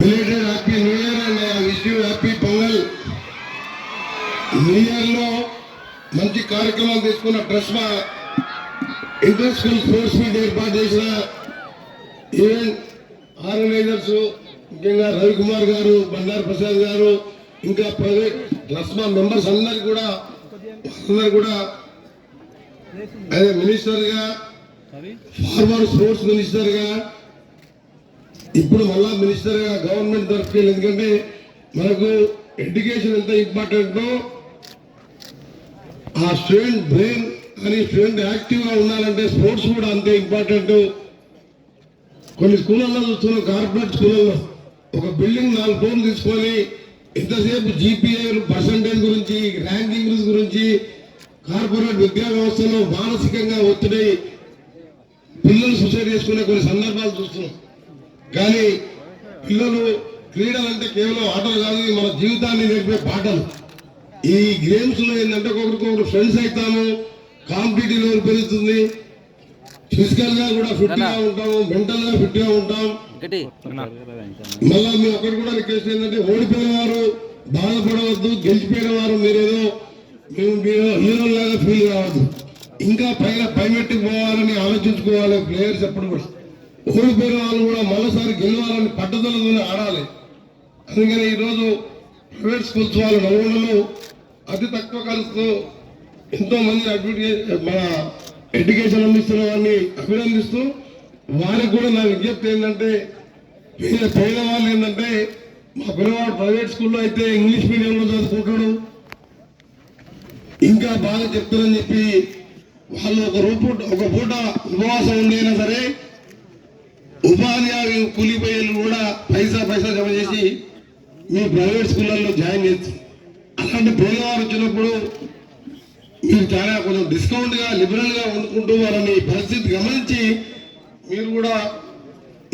Belated Happy New Year and I wish you Happy Pongal. New Year లో మంచి కార్యక్రమాలు తీసుకున్న trust inter school sports meet ఏర్పాటు చేసిన ఈవెంట్ ఆర్గనైజర్స్ ముఖ్యంగా రవికుమార్ గారు, బండారు ప్రసాద్ గారు, ఇంకా ప్రైవేట్ ట్రస్ట్ మెంబర్స్ అందరు కూడా అదే మినిస్టర్ గా ఫార్మర్ స్పోర్ట్స్ మినిస్టర్ గా ఇప్పుడు మళ్ళా మినిస్టర్ గా గవర్నమెంట్ తరఫున, ఎందుకంటే మనకు ఎడ్యుకేషన్ ఎంత ఇంపార్టెంటో ఆ స్టూడెంట్ బ్రెయిన్ అని స్టూడెంట్ యాక్టివ్ గా ఉండాలంటే స్పోర్ట్స్ కూడా అంతే ఇంపార్టెంట్. కొన్ని స్కూళ్ళల్లో చూస్తున్నాం, కార్పొరేట్ స్కూళ్ళల్లో ఒక బిల్డింగ్ 4 ఫ్లోర్లు తీసుకొని ఎంతసేపు జీపీఏ పర్సంటేజ్ గురించి, ర్యాంకింగ్ గురించి, కార్పొరేట్ విద్యా వ్యవస్థలో మానసికంగా ఒత్తిడి పిల్లలు సూసైడ్ చేసుకునే కొన్ని సందర్భాలు చూస్తున్నాం. కానీ పిల్లలు క్రీడలు అంటే కేవలం ఆటలు కాదు, మన జీవితాన్ని నేర్పే పాటలు. ఈ గేమ్స్ లో ఏంటంటే ఒకరికొకరు ఫ్రెండ్స్ అవుతాము, కాంపిటేటివ్ లెవెల్ పెరుగుతుంది, ఫిజికల్ గా కూడా ఫిట్ గా ఉంటాము, మెంటల్ గా ఫిట్ గా ఉంటాం. మళ్ళా మీ ఒకటి కూడా రిక్వెస్ట్ ఏంటంటే ఓడిపోయిన వారు బాధపడవద్దు, గెలిచిపోయిన వారు మీరేదో హీరోలాగా ఫీల్ కావద్దు, ఇంకా పైమెట్టుకు పోవాలని ఆలోచించుకోవాలి. ప్లేయర్స్ ఎప్పుడు కూడా ఓడిపోయిన వాళ్ళు కూడా మరోసారి గెలవాలని పట్టుదలతోనే ఆడాలి. అందుకని ఈరోజు ప్రైవేట్ స్కూల్స్ వాళ్ళు నల్గొండలో అతి తక్కువ ఖర్చుతో ఎంతో మంది మన ఎడ్యుకేషన్ అందిస్తున్న వారిని అభినందిస్తూ, వారికి కూడా నా విజ్ఞప్తి ఏంటంటే, పేదవాళ్ళు ఏంటంటే మా పిల్లవాడు ప్రైవేట్ స్కూల్లో అయితే ఇంగ్లీష్ మీడియంలో చదువుకుంటాడు, ఇంకా బాగా చెప్తారని చెప్పి వాళ్ళు ఒక పూట ఉపవాసం ఉండైనా సరే ఉపాధి హామీ కూలిపోయేలు కూడా పైసా జమ చేసి మీ ప్రైవేట్ స్కూళ్ళల్లో జాయిన్ చేస్తారు. అలాంటి పేదవారు వచ్చినప్పుడు మీరు చాలా కొంచెం డిస్కౌంట్ గా, లిబరల్ గా వండుకుంటూ వాళ్ళని పరిస్థితి గమనించి మీరు కూడా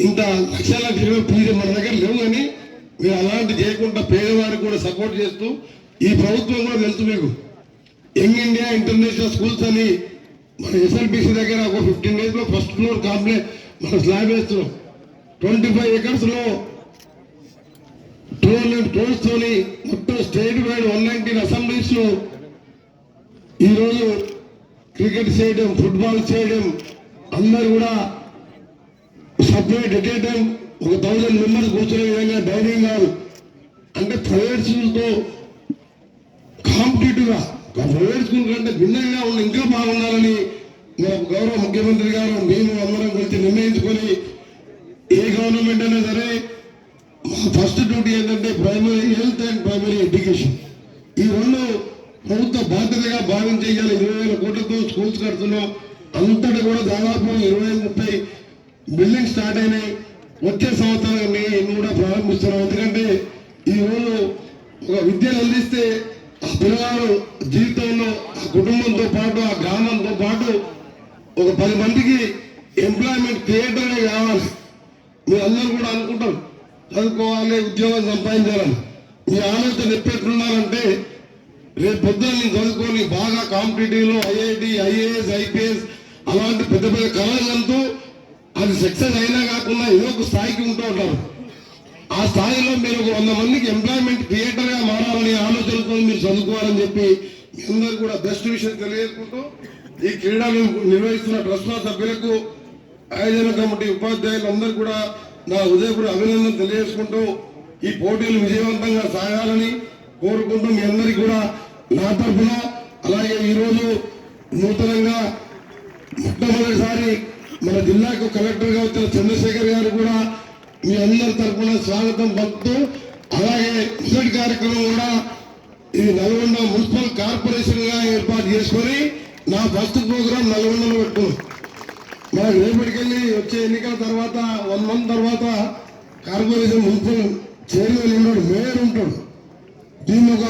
ఇంత లక్షల ఫీజు మన దగ్గర లేవు, కానీ మీరు అలాంటి చేయకుండా పేదవారికి కూడా సపోర్ట్ చేస్తూ, ఈ ప్రభుత్వం కూడా తెలుసు మీకు యంగ్ ఇండియా ఇంటర్నేషనల్ స్కూల్స్ అని మన ఎస్ఎల్బిసి దగ్గర ఒక 15 days లో ఫస్ట్ ఫ్లోర్ కాంప్లెక్స్ మన స్లాబ్ వేస్తున్నాం. 25 acres లో 200 crores తోని మొత్తం స్టేట్ వైడ్ 119 assemblies లో ఈరోజు క్రికెట్ స్టేడియం, ఫుట్బాల్ స్టేడియం అందరు కూడా సపరేట్ ఎట్ ఏ టైం ఒక 1000 members కూర్చునే విధంగా డైనింగ్ హాల్, అంటే ప్రైవేట్ స్కూల్తో కాంపిటేటివ్ గా ప్రైవేట్ స్కూల్ కంటే భిన్నంగా ఉన్న ఇంకా బాగుండాలని గౌరవ ముఖ్యమంత్రి గారు మేము అందరం కలిసి నిర్ణయించుకొని, ఏ గవర్నమెంట్ అయినా సరే మా ఫస్ట్ డ్యూటీ ఏంటంటే primary health and primary education, ఈ రెండు ప్రభుత్వ బాధ్యతగా భావించేయాలి. 20,000 కోట్లతో స్కూల్స్ కడుతున్నాం. అంతటా కూడా దాదాపు 20-30 బిల్డింగ్ స్టార్ట్ అయినాయి. వచ్చే సంవత్సరాన్ని కూడా ప్రారంభిస్తున్నాం. ఎందుకంటే ఈ రోజు ఒక విద్యను అందిస్తే ఆ పిల్లవాడు జీవితంలో ఆ కుటుంబంతో పాటు, ఆ గ్రామంతో పాటు ఒక 10 మందికి ఎంప్లాయ్మెంట్ క్రియేటర్గా కావాలి. మీరు అందరూ కూడా అనుకుంటారు చదువుకోవాలి, ఉద్యోగం సంపాదించాలని. మీ ఆలోచన ఎప్పుడున్నారంటే రేపు పొద్దున నేను చదువుకొని బాగా కాంపిటేటివ్లో ఐఐటి, ఐఏఎస్, ఐపీఎస్ అలాంటి పెద్ద పెద్ద కళలంటూ అది సక్సెస్ అయినా కాకుండా ఏదో ఒక స్థాయికి ఉంటూ ఉంటారు. ఆ స్థాయిలో మీరు ఒక 100 మందికి ఎంప్లాయ్మెంట్ క్రియేటర్ గా మారాలని ఆలోచనతో మీరు చదువుకోవాలని చెప్పి మీ అందరూ కూడా బెస్ట్ విషయం తెలియజేసుకుంటూ, ఈ క్రీడలు నిర్వహిస్తున్న ట్రస్ట్ సభ్యులకు, ఆయోజన కమిటీ ఉపాధ్యాయులు అందరూ కూడా నా హృదయపూర్వక అభినందన తెలియజేసుకుంటూ, ఈ పోటీలు విజయవంతంగా సాగాలని కోరుకుంటూ మీ అందరికీ కూడా నా తరఫున, అలాగే ఈరోజు నూతనంగా మొట్టమొదటిసారి మన జిల్లాకు కలెక్టర్ గా వచ్చిన చంద్రశేఖర్ గారు కూడా మీ అందరి తరఫున స్వాగతం పలుకుతూ, అలాగే మొదటి కార్యక్రమం కూడా ఇది నల్గొండ మున్సిపల్ కార్పొరేషన్ గా ఏర్పాటు చేసుకొని నా ఫస్ట్ ప్రోగ్రాం నల్గొండలో పెట్టుకున్నాం. మనకు రేపటికెళ్ళి వచ్చే ఎన్నికల తర్వాత 1 month తర్వాత కార్పొరేషన్ మున్సిపల్ చైర్మన్ ఉంటాడు, మేయర్ ఉంటాడు. దీన్ని ఒక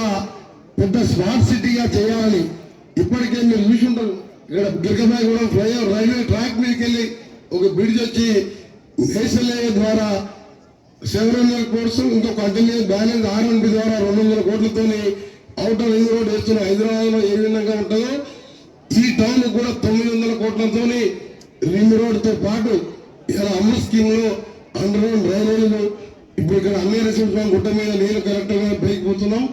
పెద్ద స్మార్ట్ సిటీగా చేయాలని ఇప్పటికే మీరు చూసి ఉంటారు. ఇక్కడ గిరికబాయిగూడెం ఫ్లైఓవర్ రైల్వే ట్రాక్ మీదకి వెళ్ళి ఒక బ్రిడ్జ్ వచ్చి నేషనల్ హైవే ద్వారా 700 crores, ఇంకో కంటిన్యూస్ బ్యాలెన్స్ R&D ద్వారా 200 కోట్లతోని అవుటర్ రింగ్ రోడ్ వేస్తున్న హైదరాబాద్ లో ఏ విధంగా ఉంటుందో ఈ టౌన్ కూడా 900 కోట్లతోని రింగ్ రోడ్ తో పాటు ఇలా అమృత్ స్కీమ్ లో అండర్ గ్రౌండ్ డ్రైనేజీలు, ఇప్పుడు ఇక్కడ అన్ని రిసెప్ట్స్ గుట్ట మీద నీళ్ళు కరెక్ట్ గా పైకి పోతున్నాం.